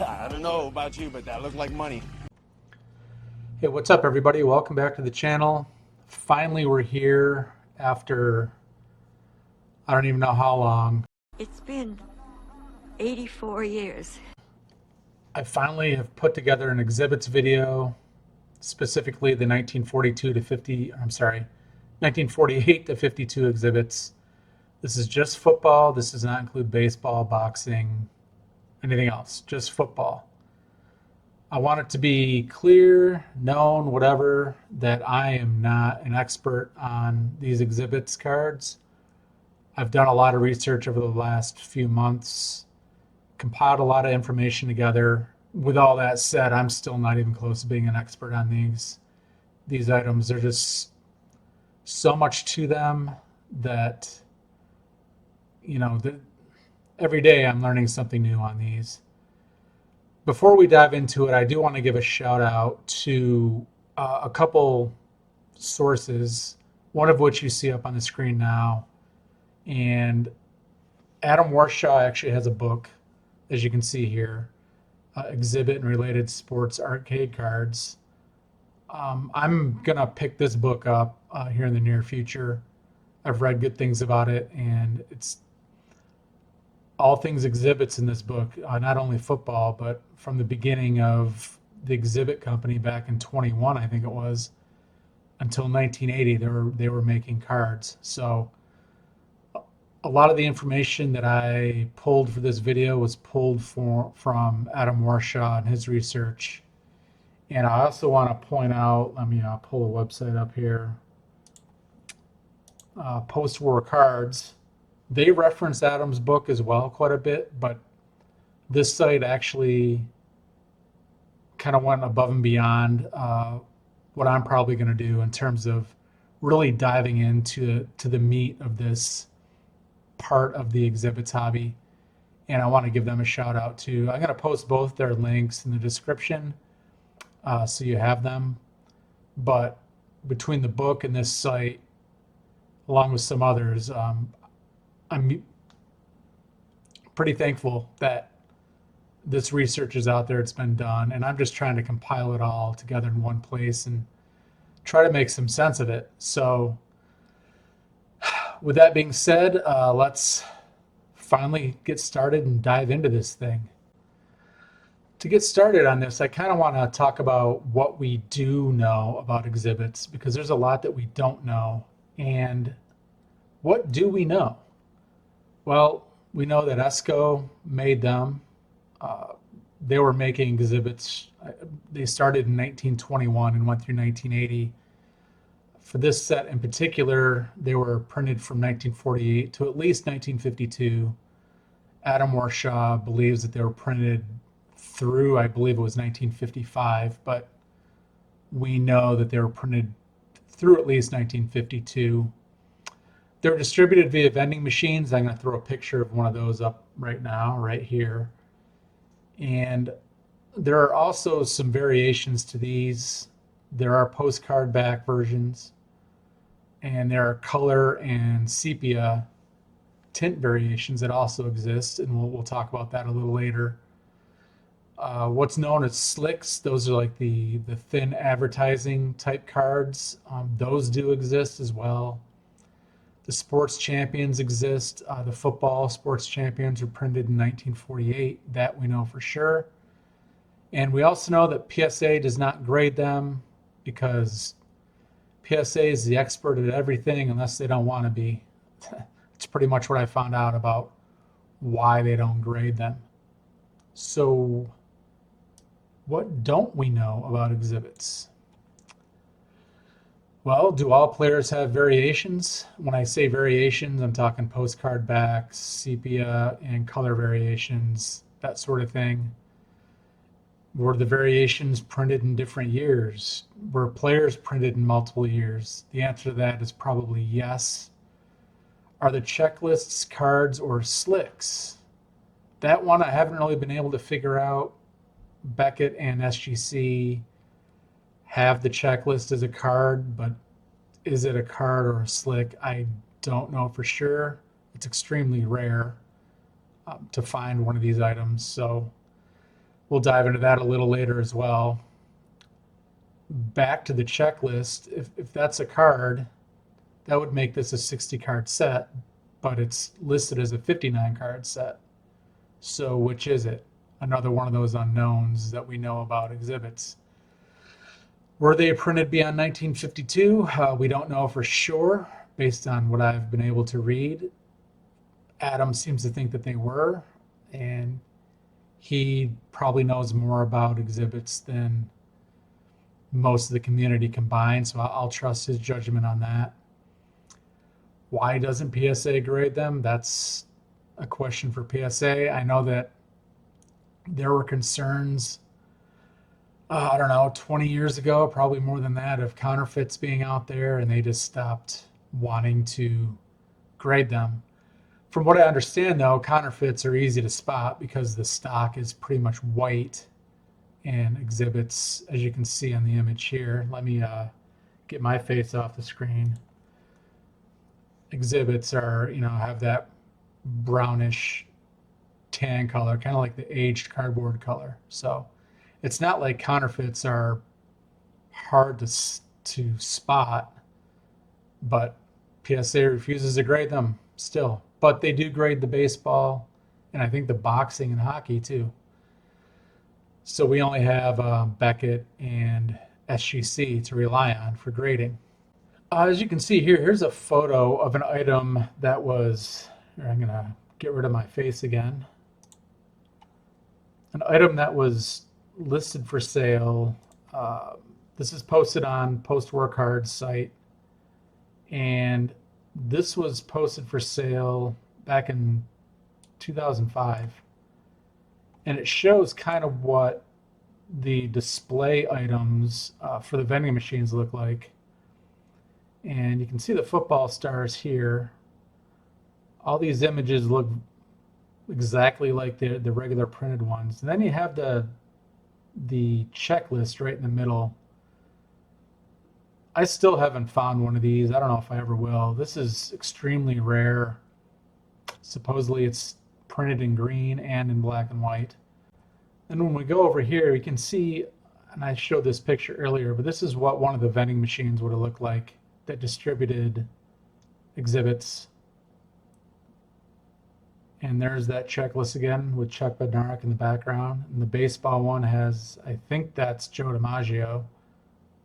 I don't know about you, but that looked like money. Hey, what's up, everybody? Welcome back to the channel. Finally, we're here after I don't even know how long. It's been 84 years. I finally have put together an exhibits video, specifically the 1942 to 50, I'm sorry, 1948 to 52 exhibits. This is just football. This does not include baseball, boxing, anything else, just football. I want it to be clear, known, whatever, that I am not an expert on these exhibits cards. I've done a lot of research over the last few months, compiled a lot of information together. With all that said, I'm still not even close to being an expert on these items. There's just so much to them that, that every day I'm learning something new on these. Before we dive into it, I do want to give a shout out to a couple sources, one of which you see up on the screen now. And Adam Warshaw actually has a book, as you can see here, Exhibit and Related Sports Arcade Cards. I'm going to pick this book up here in the near future. I've read good things about it, and it's all things exhibits in this book, not only football, but from the beginning of the exhibit company back in 21, I think it was, until 1980, they were making cards. So a lot of the information that I pulled for this video was pulled from Adam Warshaw and his research. And I also want to point out, let me pull a website up here, Post-War Cards. They reference Adam's book as well quite a bit, but this site actually kind of went above and beyond what I'm probably going to do in terms of really diving into the meat of this part of the exhibits hobby. And I want to give them a shout out too. I'm going to post both their links in the description so you have them. But between the book and this site, along with some others, I'm pretty thankful that this research is out there. It's been done, and I'm just trying to compile it all together in one place and try to make some sense of it. So with that being said, let's finally get started and dive into this thing. To get started on this, I kind of want to talk about what we do know about exhibits, because there's a lot that we don't know. And what do we know? Well, we know that ESCO made them. They were making exhibits. They started in 1921 and went through 1980. For this set in particular, they were printed from 1948 to at least 1952. Adam Warshaw believes that they were printed through, I believe it was 1955, but we know that they were printed through at least 1952. They're distributed via vending machines. I'm going to throw a picture of one of those up right now, right here. And there are also some variations to these. There are postcard back versions, and there are color and sepia tint variations that also exist, and we'll talk about that a little later. What's known as slicks, those are like the thin advertising type cards. Those do exist as well. The sports champions exist. The football sports champions were printed in 1948. That we know for sure. And we also know that PSA does not grade them, because PSA is the expert at everything unless they don't want to be. It's pretty much what I found out about why they don't grade them. So what don't we know about exhibits? Well, do all players have variations? When I say variations, I'm talking postcard backs, sepia, and color variations, that sort of thing. Were the variations printed in different years? Were players printed in multiple years? The answer to that is probably yes. Are the checklists cards or slicks? That one I haven't really been able to figure out. Beckett and SGC have the checklist as a card, but is it a card or a slick? I don't know for sure. It's extremely rare to find one of these items. So we'll dive into that a little later as well. Back to the checklist, if that's a card, that would make this a 60 card set, but it's listed as a 59 card set. So which is it? Another one of those unknowns that we know about exhibits. Were they printed beyond 1952? We don't know for sure based on what I've been able to read. Adam seems to think that they were, and he probably knows more about exhibits than most of the community combined, so I'll trust his judgment on that. Why doesn't PSA grade them? That's a question for PSA. I know that there were concerns, I don't know, 20 years ago, probably more than that, of counterfeits being out there, and they just stopped wanting to grade them. From what I understand, though, counterfeits are easy to spot because the stock is pretty much white, and exhibits, as you can see on the image here. Let me get my face off the screen. Exhibits are, have that brownish tan color, kind of like the aged cardboard color. So it's not like counterfeits are hard to spot, but PSA refuses to grade them still. But they do grade the baseball, and I think the boxing and hockey too. So we only have Beckett and SGC to rely on for grading. As you can see here, here's a photo of an item that was, I'm going to get rid of my face again. An item that was listed for sale. This is posted on Post-War Cards site. And this was posted for sale back in 2005. And it shows kind of what the display items for the vending machines look like. And you can see the football stars here. All these images look exactly like the regular printed ones. And then you have the checklist right in the middle. I still haven't found one of these. I don't know if I ever will. This is extremely rare. Supposedly it's printed in green and in black and white. And when we go over here, you can see, and I showed this picture earlier, but this is what one of the vending machines would have looked like that distributed exhibits. And there's that checklist again with Chuck Bednarik in the background. And the baseball one has, I think that's Joe DiMaggio.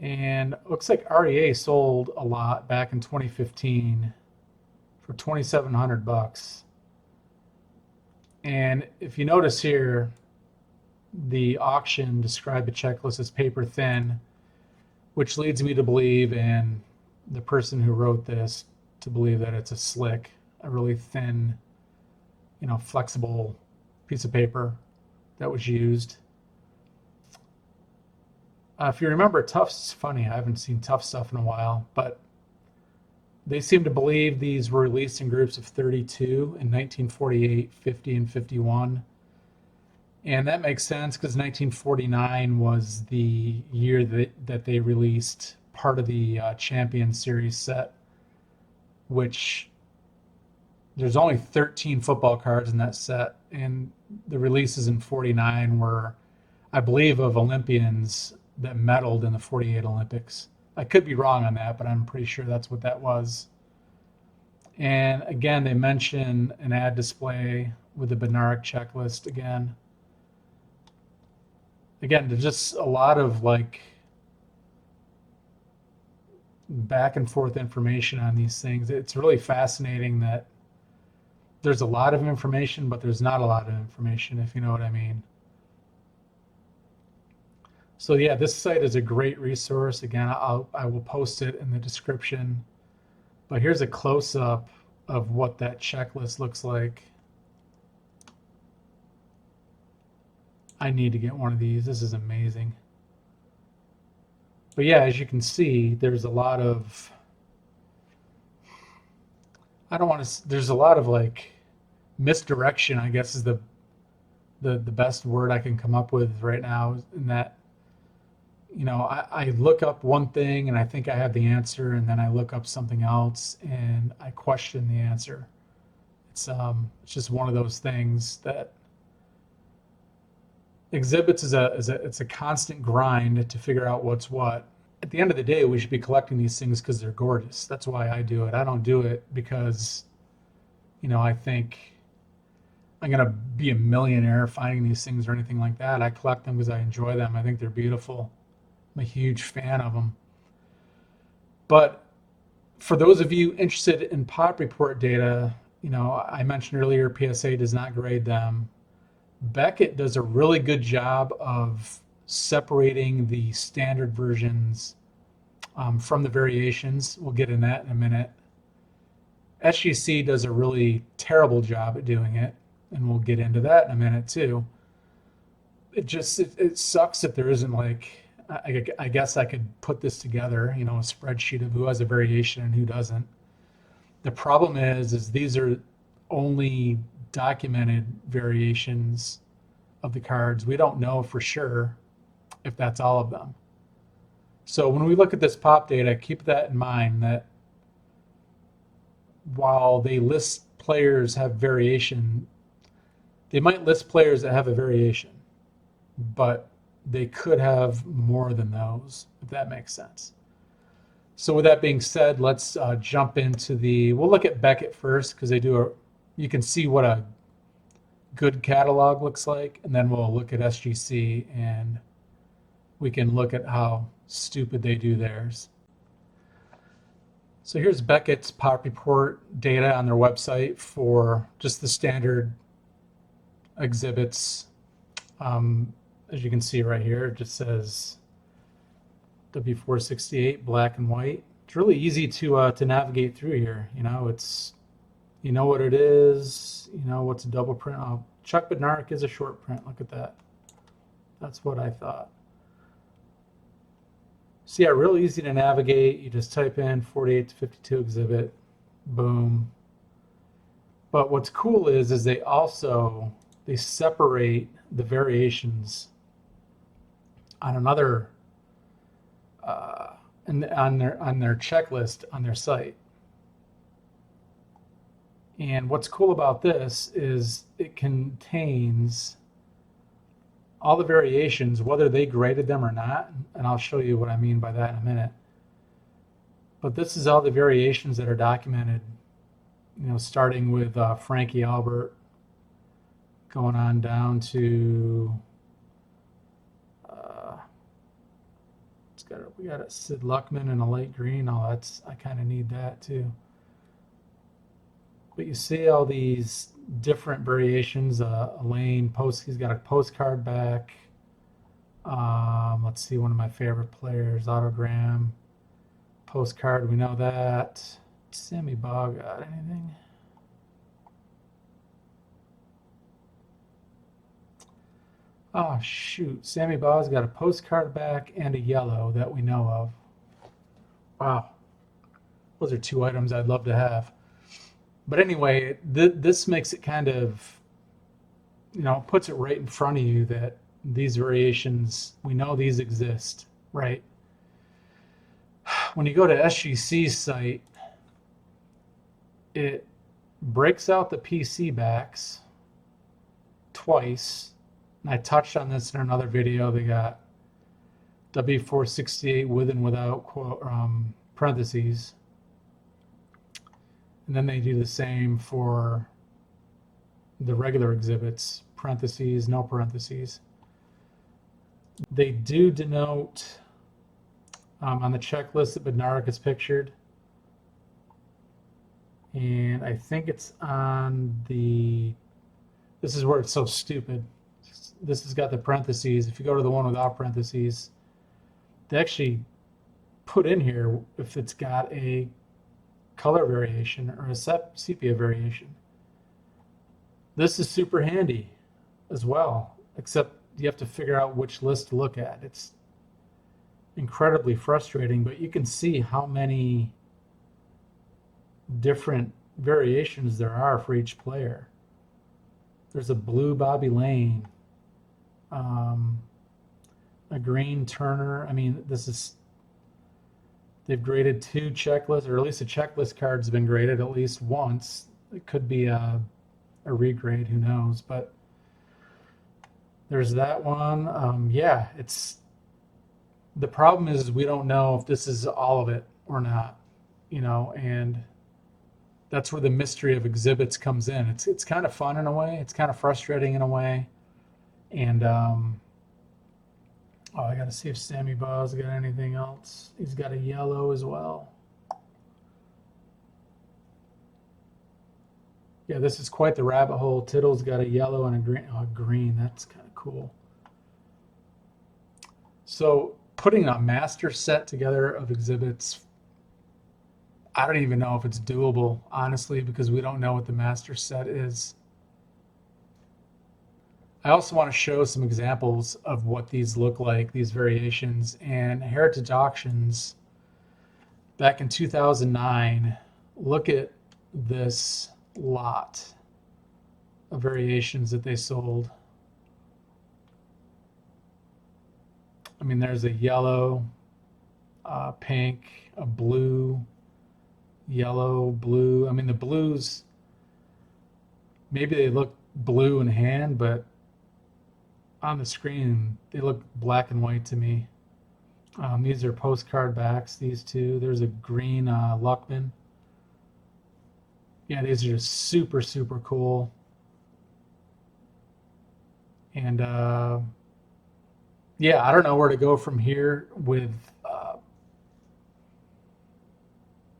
And it looks like REA sold a lot back in 2015 for $2,700. And if you notice here, the auction described the checklist as paper thin, which leads me to believe, and the person who wrote this, to believe that it's a really thin, flexible piece of paper that was used. If you remember, Tufts, funny, I haven't seen Tufts stuff in a while, but they seem to believe these were released in groups of 32 in 1948, 50, and 51. And that makes sense because 1949 was the year that they released part of the Champion Series set, which there's only 13 football cards in that set. And the releases in 49 were, I believe, of Olympians that medaled in the 48 Olympics. I could be wrong on that, but I'm pretty sure that's what that was. And again, they mention an ad display with the Bednarik checklist again. Again, there's just a lot of back and forth information on these things. It's really fascinating that there's a lot of information, but there's not a lot of information, if you know what I mean. So yeah, this site is a great resource. Again, I will post it in the description. But here's a close-up of what that checklist looks like. I need to get one of these. This is amazing. But yeah, as you can see, there's a lot of, there's a lot of misdirection, I guess is the best word I can come up with right now, in that, I look up one thing and I think I have the answer, and then I look up something else and I question the answer. It's just one of those things that exhibits it's a constant grind to figure out what's what. At the end of the day, we should be collecting these things because they're gorgeous. That's why I do it. I don't do it because, I think I'm gonna be a millionaire finding these things or anything like that. I collect them because I enjoy them. I think they're beautiful. I'm a huge fan of them. But for those of you interested in pop report data, I mentioned earlier PSA does not grade them. Beckett does a really good job of separating the standard versions from the variations. We'll get in that in a minute. SGC does a really terrible job at doing it, and we'll get into that in a minute too. It sucks that there isn't I guess I could put this together, a spreadsheet of who has a variation and who doesn't. The problem is these are only documented variations of the cards. We don't know for sure if that's all of them. So when we look at this pop data, keep that in mind, that while they list players have variation, they might list players that have a variation, but they could have more than those, if that makes sense. So with that being said, let's jump into we'll look at Beckett first, because you can see what a good catalog looks like, and then we'll look at SGC and we can look at how stupid they do theirs. So here's Beckett's pop report data on their website for just the standard exhibits. As you can see right here, it just says W468 black and white. It's really easy to navigate through here. It's what it is. What's a double print. Oh, Chuck Bednarik is a short print. Look at that. That's what I thought. So yeah, real easy to navigate. You just type in 48 to 52 exhibit, boom. But what's cool is they separate the variations on another on their checklist on their site. And what's cool about this is it contains all the variations, whether they graded them or not, and I'll show you what I mean by that in a minute. But this is all the variations that are documented, starting with Frankie Albert, going on down to we got a Sid Luckman in a light green. Oh, I kind of need that too. But you see all these different variations. Elaine he's got a postcard back. Let's see, one of my favorite players, Autogram. Postcard, we know that. Sammy Baugh got anything? Oh, shoot. Sammy Baugh's got a postcard back and a yellow that we know of. Wow. Those are two items I'd love to have. But anyway, this makes it kind of, puts it right in front of you that these variations, we know these exist, right? When you go to SGC's site, it breaks out the PC backs twice. And I touched on this in another video. They got W468 with and without parentheses. And then they do the same for the regular exhibits, parentheses, no parentheses. They do denote on the checklist that Bednarik is pictured. And I think it's on this is where it's so stupid. This has got the parentheses. If you go to the one without parentheses, they actually put in here if it's got a color variation or a sepia variation. This is super handy as well, except you have to figure out which list to look at. It's incredibly frustrating, but you can see how many different variations there are for each player. There's a blue Bobby Lane, a green Turner. I mean, they've graded two checklists, or at least a checklist card's been graded at least once. It could be a regrade, who knows, but There's that one. Yeah, it's the problem is we don't know if this is all of it or not, and that's where the mystery of exhibits comes in. It's kind of fun in a way. It's kind of frustrating in a way. And oh, I got to see if Sammy Bow's got anything else. He's got a yellow as well. Yeah, this is quite the rabbit hole. Tittle's got a yellow and a green. Oh, green. That's kind of cool. So putting a master set together of exhibits, I don't even know if it's doable, honestly, because we don't know what the master set is. I also want to show some examples of what these look like, these variations. And Heritage Auctions, back in 2009, look at this lot of variations that they sold. I mean, there's a yellow, pink, a blue, yellow, blue. I mean, the blues, maybe they look blue in hand, but on the screen, they look black and white to me. These are postcard backs, these two. There's a green Luckman. Yeah, these are just super, super cool. And yeah, I don't know where to go from here with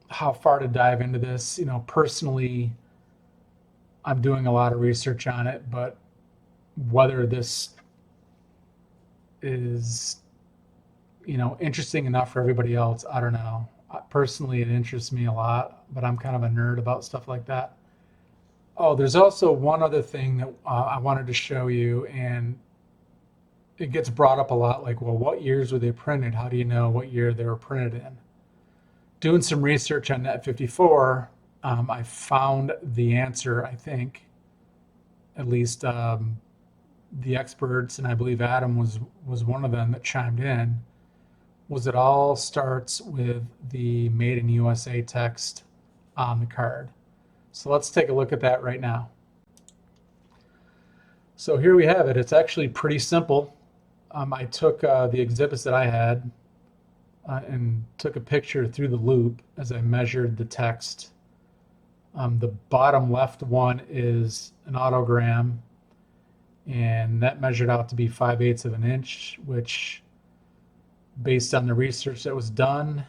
how far to dive into this. Personally, I'm doing a lot of research on it, but whether this is, interesting enough for everybody else, I don't know. Personally, it interests me a lot, but I'm kind of a nerd about stuff like that. Oh, there's also one other thing that I wanted to show you, and it gets brought up a lot, like, well, what years were they printed? How do you know what year they were printed in? Doing some research on Net54, I found the answer, I think, at least the experts, and I believe Adam was one of them that chimed in, was it all starts with the Made in USA text on the card. So let's take a look at that right now. So here we have it. It's actually pretty simple. I took the exhibits that I had and took a picture through the loop as I measured the text. The bottom left one is an autogram, and that measured out to be 5/8 of an inch, which, based on the research that was done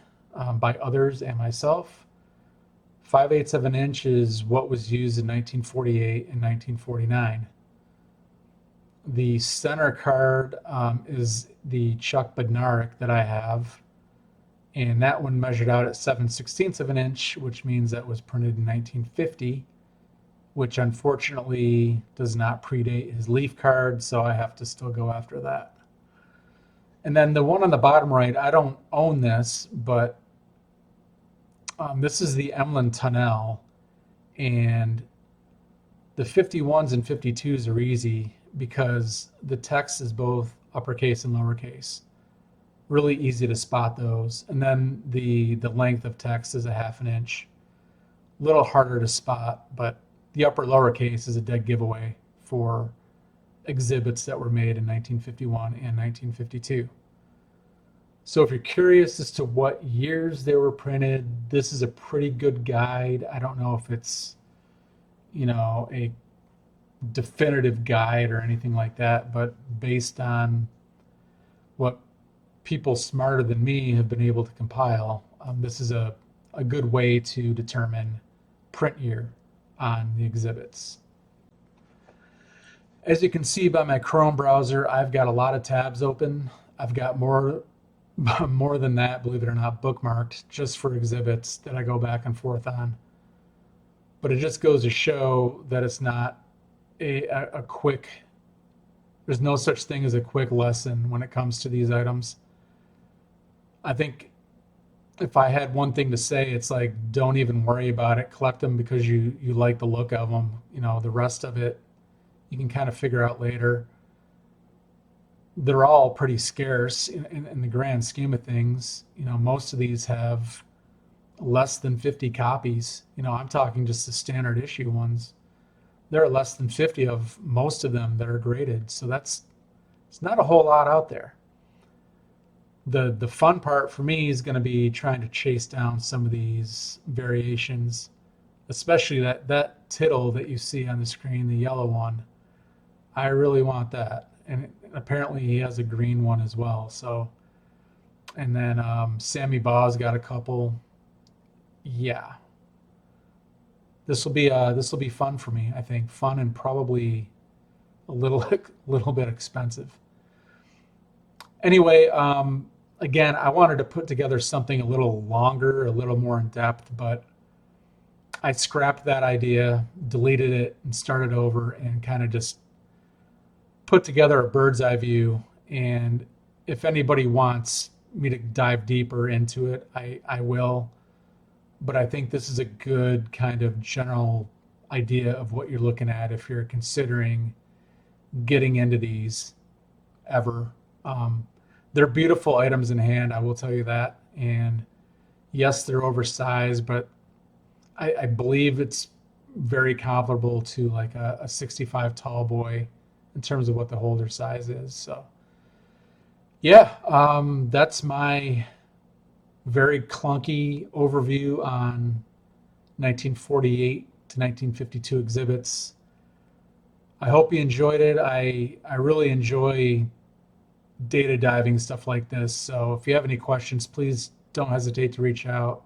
by others and myself, 5/8 of an inch is what was used in 1948 and 1949. The center card is the Chuck Bednarik that I have, and that one measured out at 7/16 of an inch, which means that was printed in 1950, which unfortunately does not predate his leaf card, so I have to still go after that. And then the one on the bottom right, I don't own this, but this is the Emlyn Tunnel, and the 51s and 52s are easy because the text is both uppercase and lowercase. Really easy to spot those. And then the length of text is a 1/2 inch. A little harder to spot, but the upper lowercase is a dead giveaway for exhibits that were made in 1951 and 1952. So if you're curious as to what years they were printed, this is a pretty good guide. I don't know if it's, a definitive guide or anything like that, but based on what people smarter than me have been able to compile, this is a good way to determine print year on the exhibits. As you can see by my Chrome browser, I've got a lot of tabs open. I've got more than that, believe it or not, bookmarked just for exhibits that I go back and forth on. But it just goes to show that it's not a quick, there's no such thing as a quick lesson when it comes to these items. I think if I had one thing to say, it's like, don't even worry about it. Collect them because you like the look of them. The rest of it, you can kind of figure out later. They're all pretty scarce in the grand scheme of things. Most of these have less than 50 copies. I'm talking just the standard issue ones. There are less than 50 of most of them that are graded. So that's It's not a whole lot out there. The fun part for me is going to be trying to chase down some of these variations, especially that tittle that you see on the screen, the yellow one. I really want that, and apparently he has a green one as well. So, and then Sammy Baugh's got a couple. Yeah, this will be fun for me. I think fun and probably a little bit expensive. Anyway, again, I wanted to put together something a little longer, a little more in depth, but I scrapped that idea, deleted it, and started over and kind of just put together a bird's eye view. And if anybody wants me to dive deeper into it, I will. But I think this is a good kind of general idea of what you're looking at if you're considering getting into these ever. They're beautiful items in hand, I will tell you that. And yes, they're oversized, but I believe it's very comparable to like a 65 tall boy in terms of what the holder size is. So yeah, that's my very clunky overview on 1948 to 1952 exhibits. I hope you enjoyed it. I really enjoy data diving, stuff like this. So if you have any questions, please don't hesitate to reach out.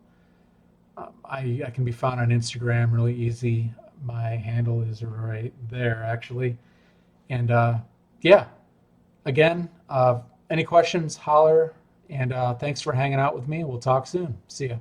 I can be found on Instagram really easy. My handle is right there, actually. And yeah, again, any questions, holler. And thanks for hanging out with me. We'll talk soon. See ya.